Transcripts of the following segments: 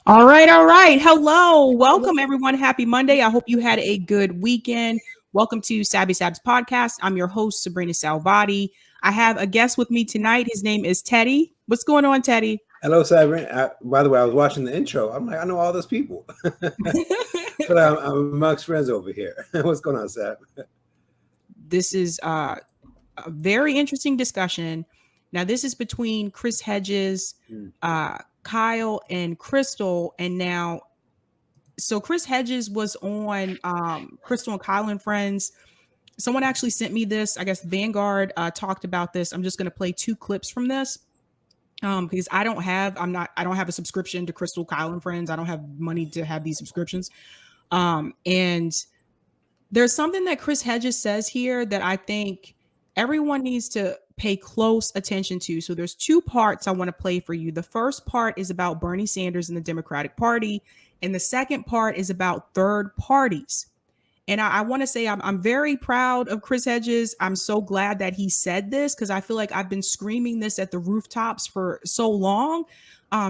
All right, all right. Hello, welcome everyone. Happy Monday. I hope you had a good weekend. Welcome to Sabs podcast. I'm your host, Sabrina Salvati. I have a guest with me tonight. His name is Teddy. What's going on, Teddy? Hello, Sabrina. By the way, I was watching the intro. I'm like, I know all those people, but I'm amongst friends over here. What's going on, Sab? This is a very interesting discussion. Now, this is between Chris Hedges, Kyle, and Krystal, and now. So Chris Hedges was on Krystal and Kyle and Friends. Someone actually sent me this. I guess Vanguard talked about this. I'm just going to play two clips from this because I don't have a subscription to Krystal, Kyle and Friends. I don't have money to have these subscriptions. And there's something that Chris Hedges says here that I think everyone needs to pay close attention to. So there's two parts I want to play for you. The first part is about Bernie Sanders and the Democratic Party. And the second part is about third parties. And I want to say I'm very proud of Chris Hedges. I'm so glad that he said this because I feel like I've been screaming this at the rooftops for so long.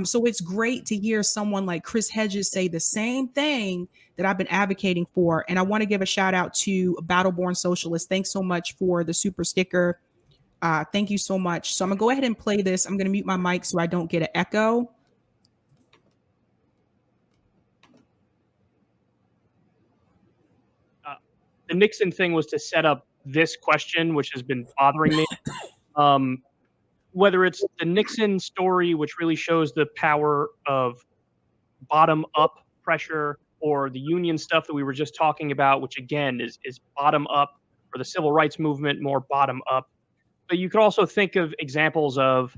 So it's great to hear someone like Chris Hedges say the same thing that I've been advocating for. And I want to give a shout out to Battleborn Socialist. Thanks so much for the super sticker. Thank you so much. So I'm gonna go ahead and play this. I'm gonna mute my mic so I don't get an echo. The Nixon thing was to set up this question, which has been bothering me. Whether it's the Nixon story, which really shows the power of bottom-up pressure, or the union stuff that we were just talking about, which again is bottom-up, or the civil rights movement more bottom-up. But you could also think of examples of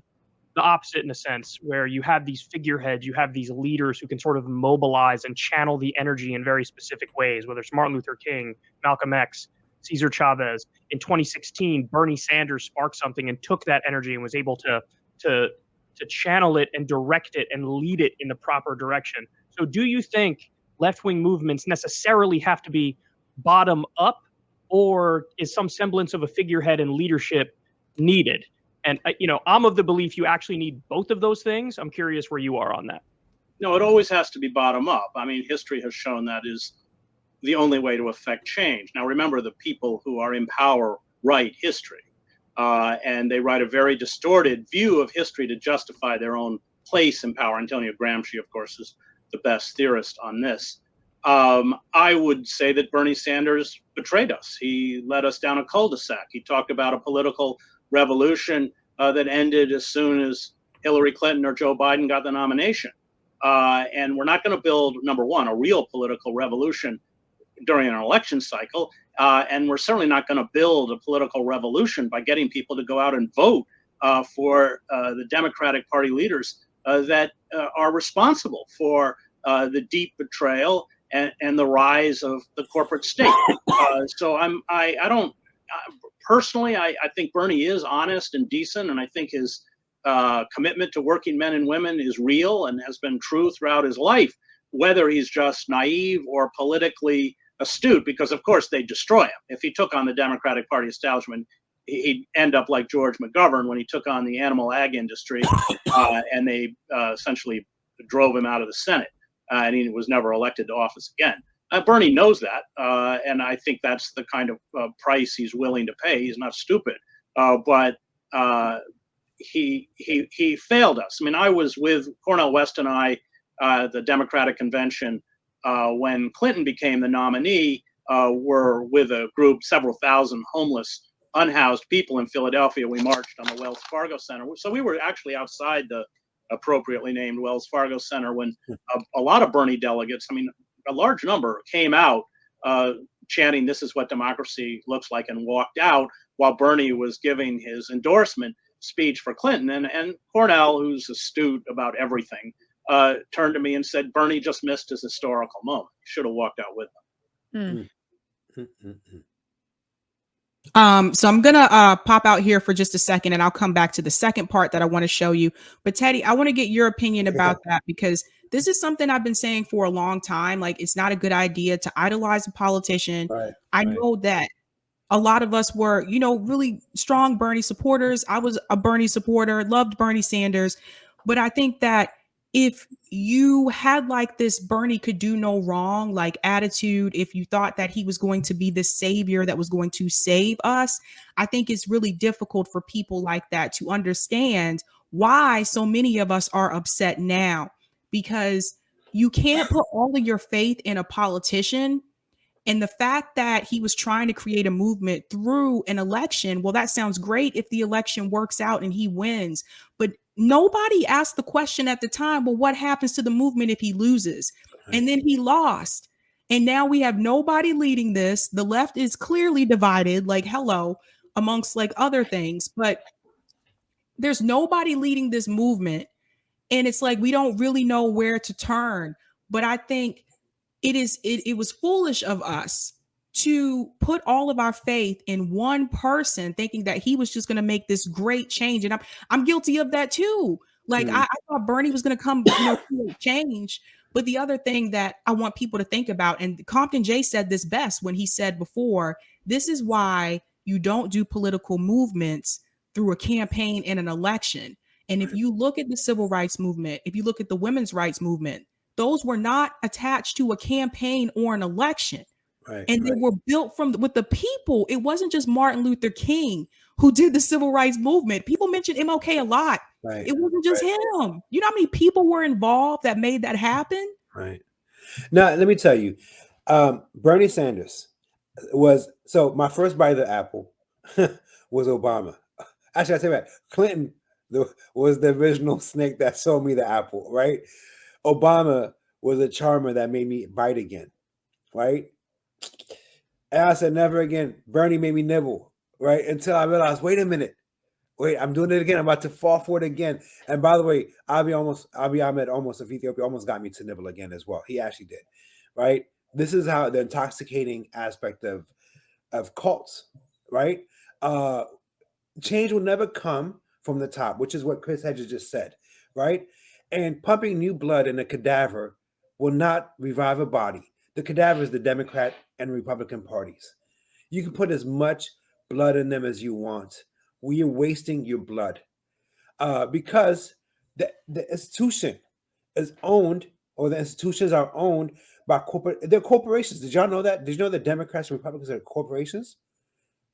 the opposite in a sense, where you have these figureheads, you have these leaders who can sort of mobilize and channel the energy in very specific ways, whether it's Martin Luther King, Malcolm X, Cesar Chavez. In 2016, Bernie Sanders sparked something and took that energy and was able to channel it and direct it and lead it in the proper direction. So do you think left-wing movements necessarily have to be bottom up, or is some semblance of a figurehead and leadership needed? And, I'm of the belief you actually need both of those things. I'm curious where you are on that. No, it always has to be bottom up. I mean, history has shown that is the only way to affect change. Now, remember, the people who are in power write history, and they write a very distorted view of history to justify their own place in power. Antonio Gramsci, of course, is the best theorist on this. I would say that Bernie Sanders betrayed us. He led us down a cul-de-sac. He talked about a political revolution that ended as soon as Hillary Clinton or Joe Biden got the nomination. And we're not going to build, number one, a real political revolution during an election cycle. And we're certainly not going to build a political revolution by getting people to go out and vote for the Democratic Party leaders that are responsible for the deep betrayal and the rise of the corporate state. So personally, I think Bernie is honest and decent, and I think his commitment to working men and women is real and has been true throughout his life, whether he's just naive or politically astute, because of course they destroy him. If he took on the Democratic Party establishment, he'd end up like George McGovern when he took on the animal ag industry, and they essentially drove him out of the Senate, and he was never elected to office again. Bernie knows that, and I think that's the kind of price he's willing to pay. He's not stupid, but he failed us. I mean, I was with Cornel West and I, the Democratic convention, when Clinton became the nominee. Were with a group, several thousand homeless, unhoused people in Philadelphia. We marched on the Wells Fargo Center. So we were actually outside the appropriately named Wells Fargo Center when a lot of Bernie delegates, I mean, a large number came out chanting, "This is what democracy looks like," and walked out while Bernie was giving his endorsement speech for Clinton. And Cornell, who's astute about everything, turned to me and said, "Bernie just missed his historical moment. He should have walked out with him." So I'm gonna pop out here for just a second, and I'll come back to the second part that I want to show you. But Teddy, I want to get your opinion about that, because this is something I've been saying for a long time. Like, it's not a good idea to idolize a politician. I know that a lot of us were, really strong Bernie supporters. I was a Bernie supporter, loved Bernie Sanders. But I think that if you had like this Bernie could do no wrong like attitude, if you thought that he was going to be the savior that was going to save us, I think it's really difficult for people like that to understand why so many of us are upset now, because you can't put all of your faith in a politician. And the fact that he was trying to create a movement through an election, well, that sounds great if the election works out and he wins. But nobody asked the question at the time, well, what happens to the movement if he loses? Right. And then he lost. And now we have nobody leading this. The left is clearly divided, like, hello, amongst like other things. But there's nobody leading this movement. And it's like we don't really know where to turn. But I think it was foolish of us to put all of our faith in one person thinking that he was just going to make this great change. And I'm guilty of that too. Like I thought Bernie was going to come, create change. But the other thing that I want people to think about, and Compton J said this best when he said before, this is why you don't do political movements through a campaign and an election. And if you look at the civil rights movement, if you look at the women's rights movement, those were not attached to a campaign or an election. Right, and they were built with the people. It wasn't just Martin Luther King who did the civil rights movement. People mentioned MLK a lot. Right. It wasn't just him. You know how many people were involved that made that happen? Right. Now, let me tell you, Bernie Sanders was, so my first bite of the apple was Obama. Actually, I say that Clinton was the original snake that sold me the apple, right? Obama was a charmer that made me bite again, right? And I said, never again. Bernie made me nibble, right? Until I realized, wait a minute. Wait, I'm doing it again. I'm about to fall for it again. And by the way, Abiy Ahmed almost of Ethiopia almost got me to nibble again as well. He actually did, right? This is how the intoxicating aspect of cults, right? Change will never come from the top, which is what Chris Hedges just said, right? And pumping new blood in a cadaver will not revive a body. The cadaver is the Democrat and Republican parties. You can put as much blood in them as you want. We are wasting your blood because the institution is owned, or the institutions are owned by they're corporations. Did y'all know that? Did you know that Democrats and Republicans are corporations?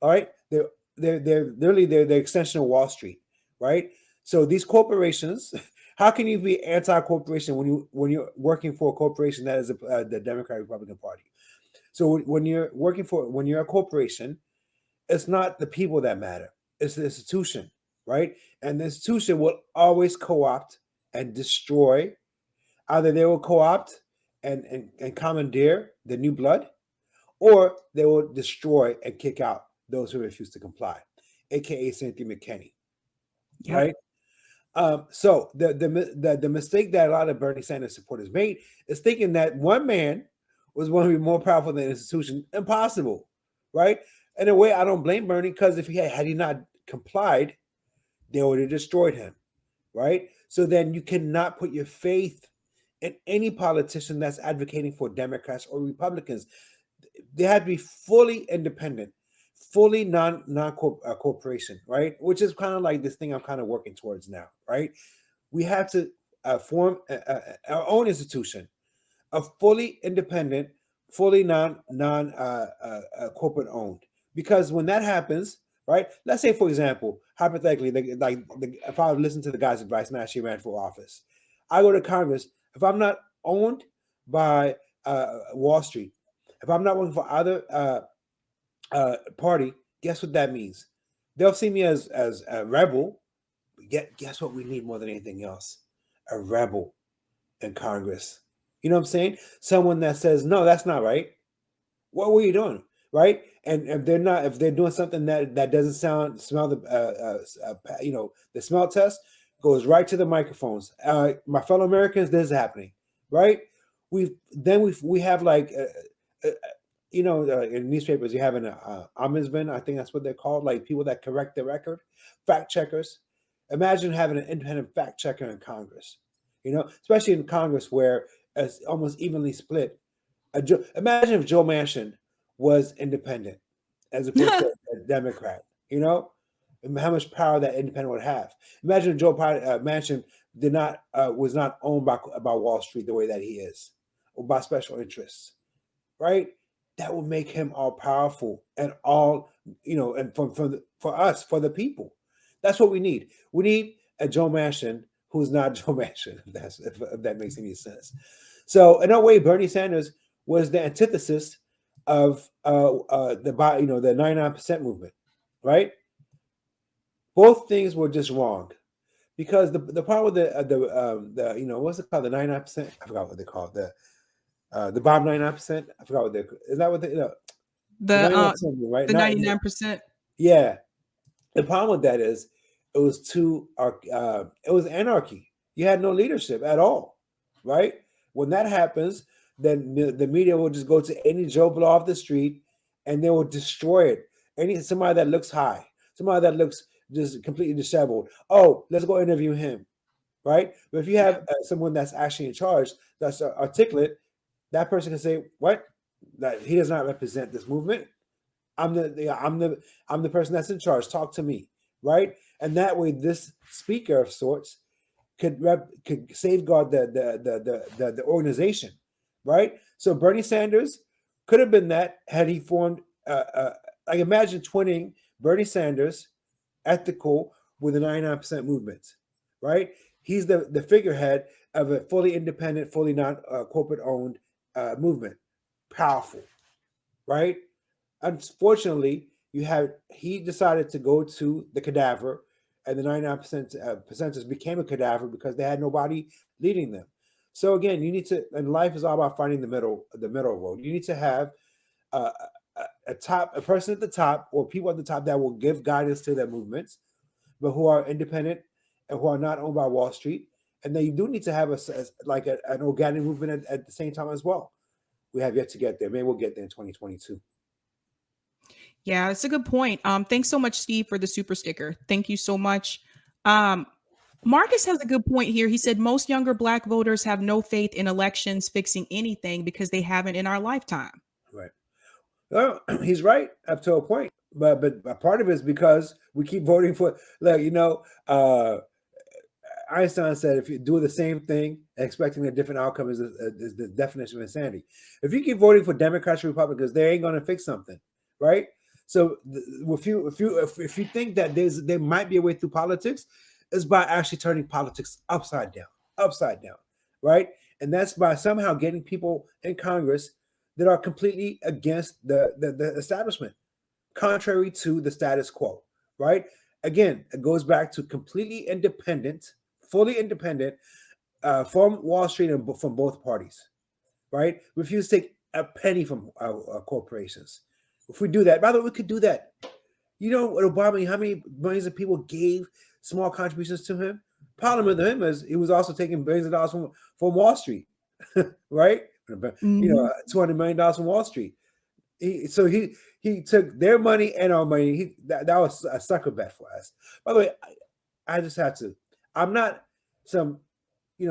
All right, they're literally the extension of Wall Street, right? So these corporations, how can you be anti-corporation when you're working for a corporation that is the Democratic Republican Party? So when you're a corporation, it's not the people that matter. It's the institution, right? And the institution will always co-opt and destroy. Either they will co-opt and commandeer the new blood, or they will destroy and kick out those who refuse to comply, aka Cynthia McKinney, right? So the mistake that a lot of Bernie Sanders supporters made is thinking that one man was going to be more powerful than an institution. Impossible, right? In a way, I don't blame Bernie, because if had he not complied, they would have destroyed him, right? So then you cannot put your faith in any politician that's advocating for Democrats or Republicans. They have to be fully independent, fully non-corporation, right? Which is kind of like this thing I'm kind of working towards now, right? We have to form our own institution, a fully independent, fully corporate owned. Because when that happens, right? Let's say, for example, hypothetically, if I listen to the guy's advice and actually ran for office, I go to Congress. If I'm not owned by Wall Street, if I'm not working for either party, guess what that means? They'll see me as a rebel. Guess what we need more than anything else? A rebel in Congress. You know what I'm saying? Someone that says, no, that's not right. What were you doing? Right? And if they're doing something that doesn't smell the smell test, goes right to the microphones. My fellow Americans, this is happening, right? We have like, in newspapers, you have an ombudsman, I think that's what they're called, like people that correct the record, fact checkers. Imagine having an independent fact checker in Congress, especially in Congress where it's almost evenly split. Imagine if Joe Manchin was independent as opposed to a Democrat, and how much power that independent would have. Imagine if Joe Manchin was not owned by Wall Street the way that he is, or by special interests, right? That will make him all powerful and all, and for us, for the people. That's what we need. We need a Joe Manchin who's not Joe Manchin, if that makes any sense. So in a way, Bernie Sanders was the antithesis of the 99% movement, right? Both things were just wrong, because the part with the what's it called, the 99%? I forgot what they call it, the bottom 99%. I forgot what is that what they the 99%, right? the 99%. Yeah. The problem with that is it was it was anarchy. You had no leadership at all, right? When that happens, then the media will just go to any Joe Blow off the street and they will destroy it. Somebody that looks high, somebody that looks just completely disheveled. Oh, let's go interview him, right? But if you have someone that's actually in charge, that's articulate, that person can say, "What? That he does not represent this movement. I'm the person that's in charge. Talk to me," right? And that way, this speaker of sorts could safeguard the organization, right? So Bernie Sanders could have been that had he formed. Like imagine twinning Bernie Sanders, ethical, with the 99% movement, right? He's the figurehead of a fully independent, fully non corporate owned movement, powerful, right? Unfortunately, he decided to go to the cadaver, and the 99% percenters became a cadaver because they had nobody leading them. So again, you need to, and life is all about finding the middle road. You need to have a person at the top, or people at the top that will give guidance to their movements, but who are independent and who are not owned by Wall Street. And then you do need to have an organic movement at the same time as well. We have yet to get there. Maybe we'll get there in 2022. Yeah, it's a good point. Thanks so much, Steve, for the super sticker. Thank you so much. Marcus has a good point here. He said most younger Black voters have no faith in elections fixing anything because they haven't in our lifetime. Right. Well, he's right up to a point, but part of it is because we keep voting for, Einstein said, if you do the same thing expecting a different outcome is the definition of insanity. If you keep voting for Democrats or Republicans, they ain't going to fix something, right? So if you think that there might be a way through politics, it's by actually turning politics upside down, right? And that's by somehow getting people in Congress that are completely against the establishment, contrary to the status quo, right? Again, it goes back to completely independent, fully independent from Wall Street and from both parties, right? Refuse to take a penny from corporations. If we do that, by the way, we could do that. You know what Obama, how many millions of people gave small contributions to him? Problem with him is he was also taking billions of dollars from Wall Street, right? $200 million from Wall Street. He took their money and our money. That was a sucker bet for us. By the way, I just have to. I'm not some. We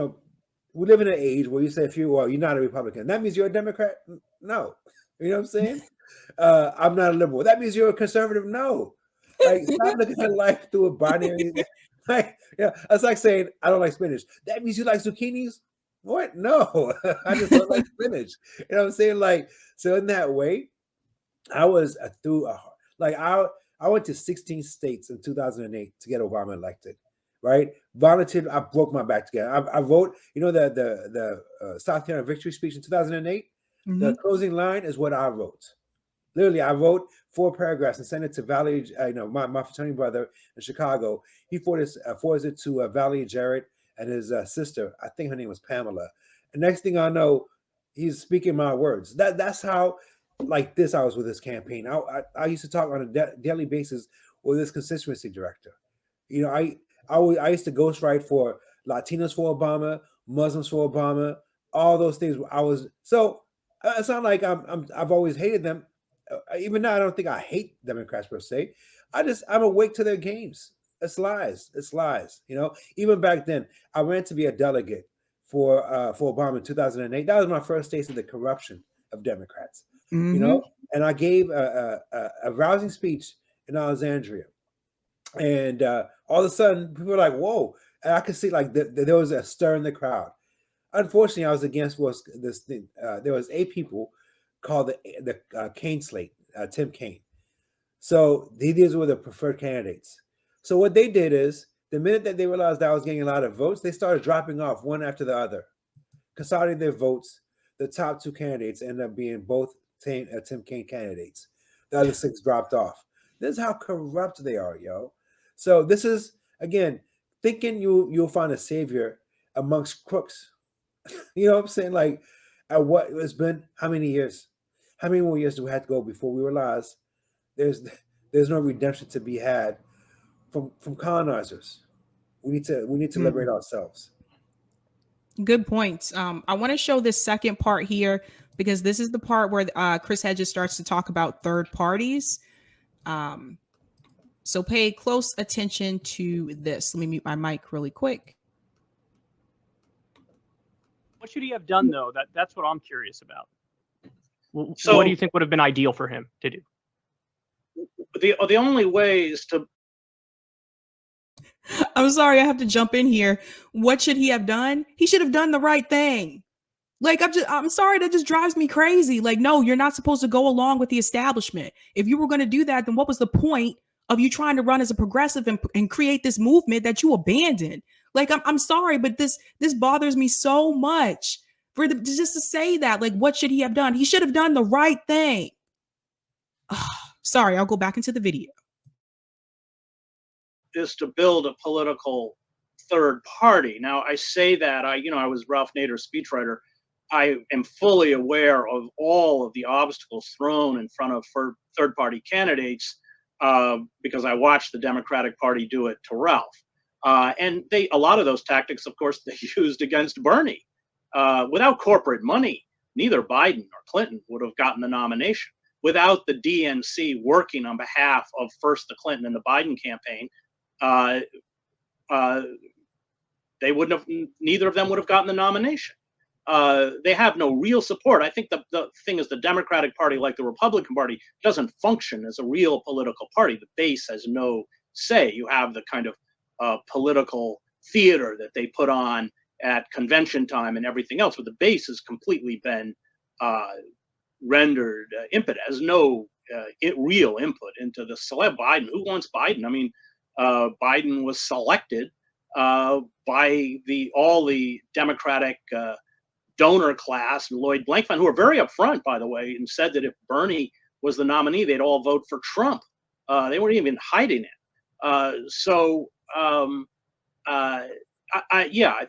live in an age where you say you're not a Republican, that means you're a Democrat. No, you know what I'm saying. I'm not a liberal. That means you're a conservative. No, like stop looking at life through a binary. It's like saying I don't like spinach. That means you like zucchinis. What? No, I just don't like spinach. You know what I'm saying? Like, so in that way, I was I went to 16 states in 2008 to get Obama elected, right? Volunteered. I broke my back together. I wrote, the South Carolina victory speech in 2008. The closing line is what I wrote. Literally, I wrote 4 paragraphs and sent it to Valerie, my fraternity brother in Chicago. He forwards it to Valerie Jarrett and his sister. I think her name was Pamela. And next thing I know, he's speaking my words. That's how like this I was with this campaign. I used to talk on a daily basis with this constituency director. I used to ghostwrite for Latinos for Obama, Muslims for Obama, all those things. It's not like I've always hated them. Even now, I don't think I hate Democrats per se. I'm awake to their games. It's lies. Even back then, I ran to be a delegate for Obama in 2008. That was my first taste of the corruption of Democrats. And I gave a rousing speech in Alexandria, and all of a sudden, people were like, "Whoa!" and I could see like there was a stir in the crowd. Unfortunately, I was against this thing. There was 8 people called the Kane slate, Tim Kaine. So these were the preferred candidates. So what they did is, the minute that they realized that I was getting a lot of votes, they started dropping off one after the other, consolidating their votes. The top 2 candidates ended up being both Tim Kaine candidates. The other 6 dropped off. This is how corrupt they are, yo. So this is, again, thinking you'll find a savior amongst crooks. You know what I'm saying? Like, at what it's been, how many years? How many more years do we have to go before we realize there's no redemption to be had from colonizers? We need to liberate ourselves. Good points. I want to show this second part here because this is the part where Chris Hedges starts to talk about third parties. So pay close attention to this. Let me mute my mic really quick. What should he have done, though? That's what I'm curious about. So, what do you think would have been ideal for him to do? The only way is to. I'm sorry, I have to jump in here. What should he have done? He should have done the right thing. Like, I'm sorry, that just drives me crazy. Like, no, you're not supposed to go along with the establishment. If you were going to do that, then what was the point of you trying to run as a progressive and create this movement that you abandoned? Like, I'm sorry, but this bothers me so much just to say that. Like, what should he have done? He should have done the right thing. Sorry, I'll go back into the video. Is to build a political third party. Now, I say that I was Ralph Nader's speechwriter. I am fully aware of all of the obstacles thrown in front of third party candidates because I watched the Democratic Party do it to Ralph. And a lot of those tactics, of course, they used against Bernie. Without corporate money, neither Biden or Clinton would have gotten the nomination. Without the DNC working on behalf of first the Clinton and the Biden campaign, they wouldn't have. Neither of them would have gotten the nomination. They have no real support. I think the thing is, the Democratic Party, like the Republican Party, doesn't function as a real political party. The base has no say. You have the kind of political theater that they put on at convention time and everything else, but the base has completely been rendered impotent, has no real input into the celeb Biden. Who wants Biden? I mean, Biden was selected by all the Democratic donor class and Lloyd Blankfein, who are very upfront, by the way, and said that if Bernie was the nominee, they'd all vote for Trump. They weren't even hiding it. I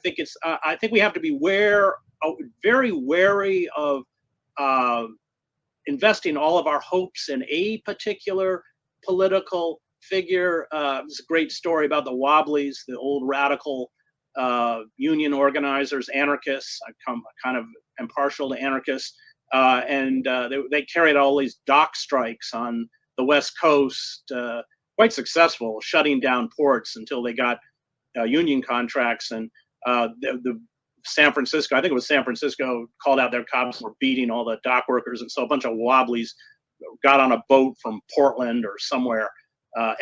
think it's. I think we have to be very wary of investing all of our hopes in a particular political figure. There's a great story about the Wobblies, the old radical union organizers, anarchists. I kind of am partial to anarchists, and they carried out all these dock strikes on the West Coast, quite successful, shutting down ports until they got union contracts. And the San Francisco, I think it was San Francisco, called out their cops were beating all the dock workers, and so a bunch of Wobblies got on a boat from Portland or somewhere,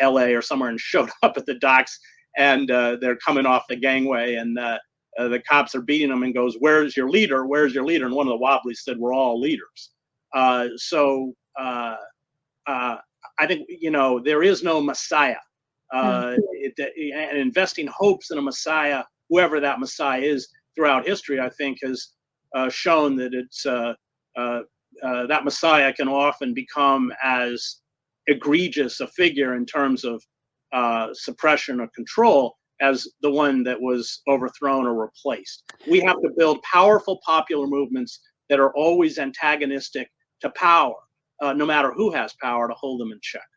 LA or somewhere, and showed up at the docks, and they're coming off the gangway, and the cops are beating them, and goes, "Where's your leader? Where's your leader?" And one of the Wobblies said, "We're all leaders." I think, there is no Messiah. And investing hopes in a Messiah, whoever that Messiah is, throughout history, I think, has shown that it's that Messiah can often become as egregious a figure in terms of suppression or control as the one that was overthrown or replaced. We have to build powerful popular movements that are always antagonistic to power, no matter who has power, to hold them in check.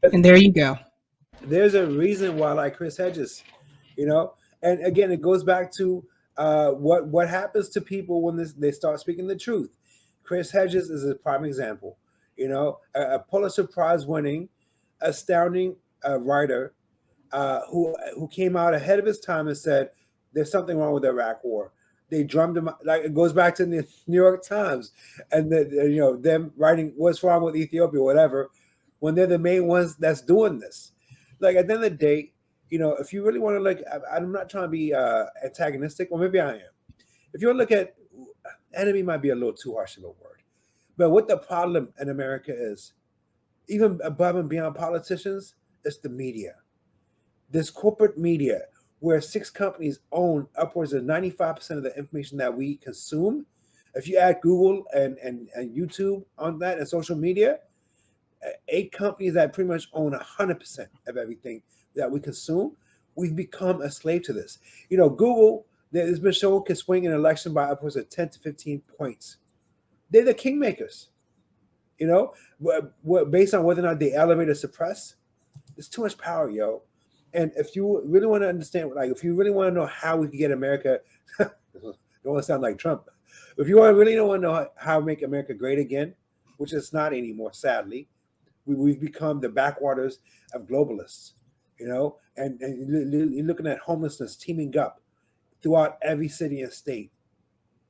And there you go. There's a reason why I like Chris Hedges, and again, it goes back to what happens to people when they start speaking the truth. Chris Hedges is a prime example. A Pulitzer Prize winning, astounding writer who came out ahead of his time and said there's something wrong with the Iraq War. They drummed him, like it goes back to the New York Times, and them writing what's wrong with Ethiopia, whatever. when they're the main ones that's doing this. Like at the end of the day, if you really want to look, I'm not trying to be antagonistic, or maybe I am. If you want to look at enemy, might be a little too harsh of a word, but what the problem in America is, even above and beyond politicians, it's the media. This corporate media, where 6 companies own upwards of 95% of the information that we consume. If you add Google and YouTube on that and social media, 8 companies that pretty much own 100% of everything that we consume. We've become a slave to this. Google, there's been shown, can swing an election by upwards of 10 to 15 points. They're the kingmakers. Based on whether or not they elevate or suppress, it's too much power, yo. And if you really want to understand, like, if you really want to know how we can get America, don't want to sound like Trump. If you really don't want to know how to make America great again, which it's not anymore, sadly, we've become the backwaters of globalists, and you're looking at homelessness teeming up throughout every city and state,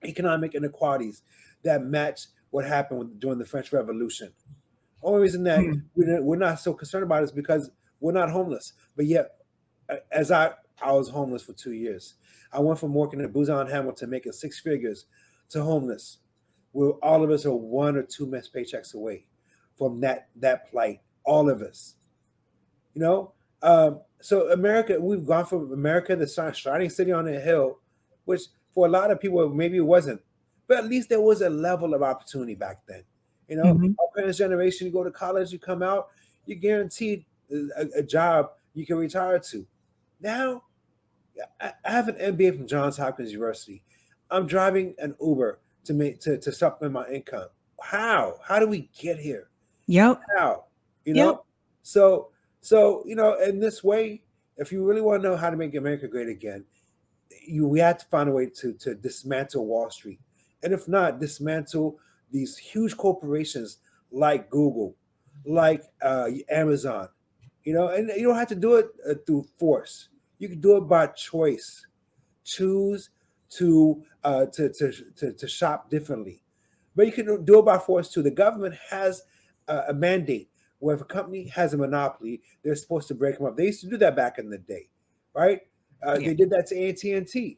economic inequalities that match what happened during the French Revolution. Only reason that we're not so concerned about it is because we're not homeless. But yet, as I was homeless for 2 years. I went from working at Booz Allen Hamilton, making 6 figures, to homeless, where all of us are 1 or 2 missed paychecks away from that plight. All of us, So America, we've gone from America, the shining city on a hill, which for a lot of people maybe it wasn't, but at least there was a level of opportunity back then. Our parents' generation, you go to college, you come out, you're guaranteed a job you can retire to. Now, I have an MBA from Johns Hopkins University. I'm driving an Uber to supplement my income. How do we get here? Yep. How? Yep. So in this way, if you really want to know how to make America great again, we have to find a way to dismantle Wall Street, and if not, dismantle these huge corporations like Google, like Amazon. And you don't have to do it through force. You can do it by choice. Choose to shop differently, but you can do it by force too. The government has a mandate where if a company has a monopoly, they're supposed to break them up. They used to do that back in the day, right? They did that to AT&T.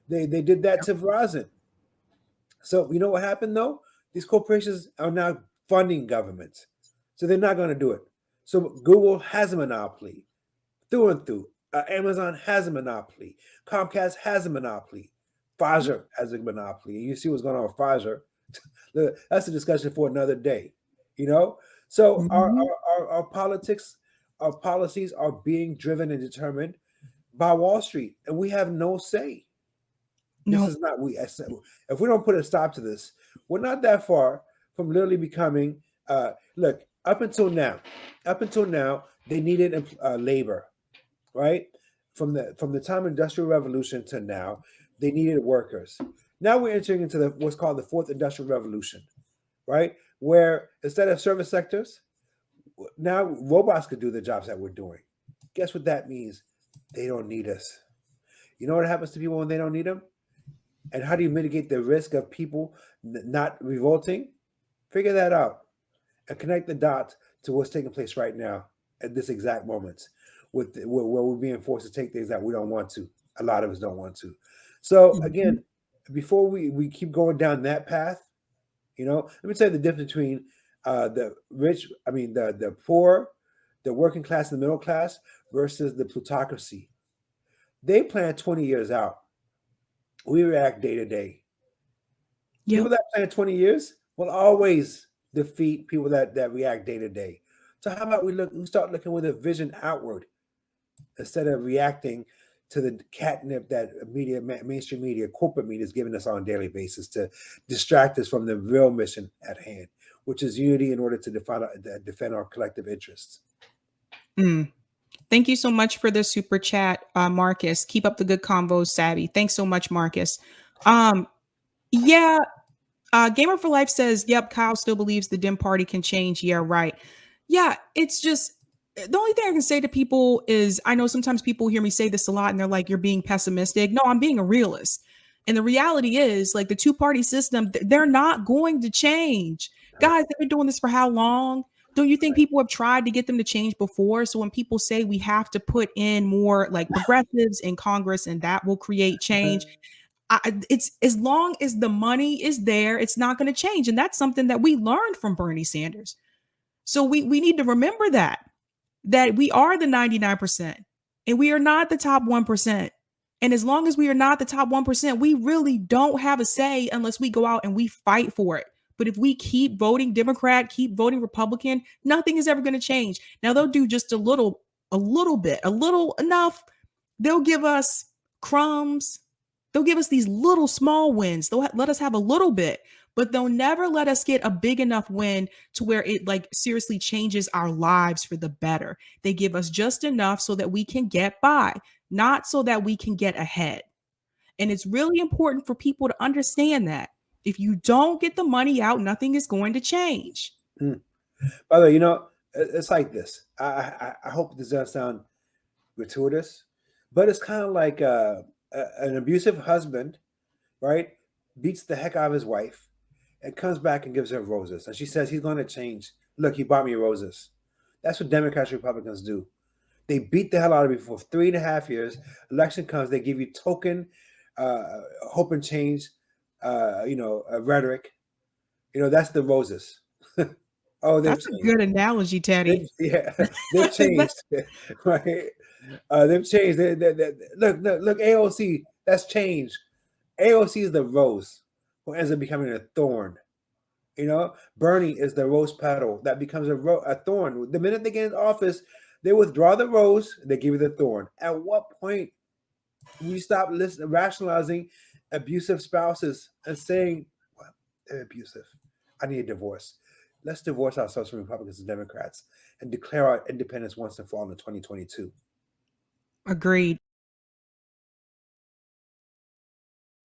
They did that to Verizon. So you know what happened though? These corporations are now funding governments, so they're not going to do it. So Google has a monopoly through and through. Amazon has a monopoly. Comcast has a monopoly. Pfizer has a monopoly. And you see what's going on with Pfizer. That's a discussion for another day. So our politics, our policies are being driven and determined by Wall Street, and we have no say. No. This is not if we don't put a stop to this, we're not that far from literally becoming. Look, up until now, they needed labor, right? From the time of Industrial Revolution to now, they needed workers. Now we're entering into what's called the 4th Industrial Revolution, right? Where instead of service sectors, now robots could do the jobs that we're doing. Guess what that means? They don't need us. You know what happens to people when they don't need them? And how do you mitigate the risk of people not revolting? Figure that out and connect the dots to what's taking place right now at this exact moment, where we're being forced to take things that we don't want to. A lot of us don't want to. So again, before we keep going down that path, let me tell you the difference between the poor, the working class, and the middle class versus the plutocracy. They plan 20 years out. We react day to day. Yep. People that plan 20 years will always defeat people that react day to day. So how about we start looking with a vision outward instead of reacting to the catnip that mainstream media, corporate media is giving us on a daily basis to distract us from the real mission at hand, which is unity in order to defend our collective interests. Thank you so much for the super chat, Marcus. Keep up the good convos, Sabby. Thanks so much, Marcus. Gamer for Life says, yep, Kyle still believes the Dem Party can change. Yeah, right. Yeah, it's just, the only thing I can say to people is, I know sometimes people hear me say this a lot and they're like, you're being pessimistic. No, I'm being a realist. And the reality is, like, the 2-party system, they're not going to change. Guys, they've been doing this for how long? Don't you think people have tried to get them to change before? So when people say we have to put in more like progressives in Congress and that will create change, it's as long as the money is there, it's not going to change. And that's something that we learned from Bernie Sanders. So we need to remember that we are the 99% and we are not the top 1%. And as long as we are not the top 1%, we really don't have a say unless we go out and we fight for it. But if we keep voting Democrat, keep voting Republican, nothing is ever going to change. Now they'll do just a little bit, enough. They'll give us crumbs. They'll give us these little small wins. They'll let us have a little bit, but they'll never let us get a big enough win to where it like seriously changes our lives for the better. They give us just enough so that we can get by, not so that we can get ahead. And it's really important for people to understand that if you don't get the money out, nothing is going to change. By the way, you know, it's like this. I hope this doesn't sound gratuitous, but it's kind of like an abusive husband, right? Beats the heck out of his wife and comes back and gives her roses. And she says he's going to change. Look, he bought me roses. That's what Democrats and Republicans do. They beat the hell out of me for 3.5 years. Election comes, they give you token hope and change, rhetoric. You know, that's the roses. Oh, that's changed. A good analogy, Teddy. They've changed, right? They've changed. Look, AOC, that's change. AOC is the rose who ends up becoming a thorn. You know, Bernie is the rose petal that becomes a thorn. The minute they get in office, they withdraw the rose, they give you the thorn. At what point do we stop rationalizing abusive spouses and saying, well, they're abusive, I need a divorce? Let's divorce ourselves from Republicans and Democrats and declare our independence once and for all in 2022. Agreed.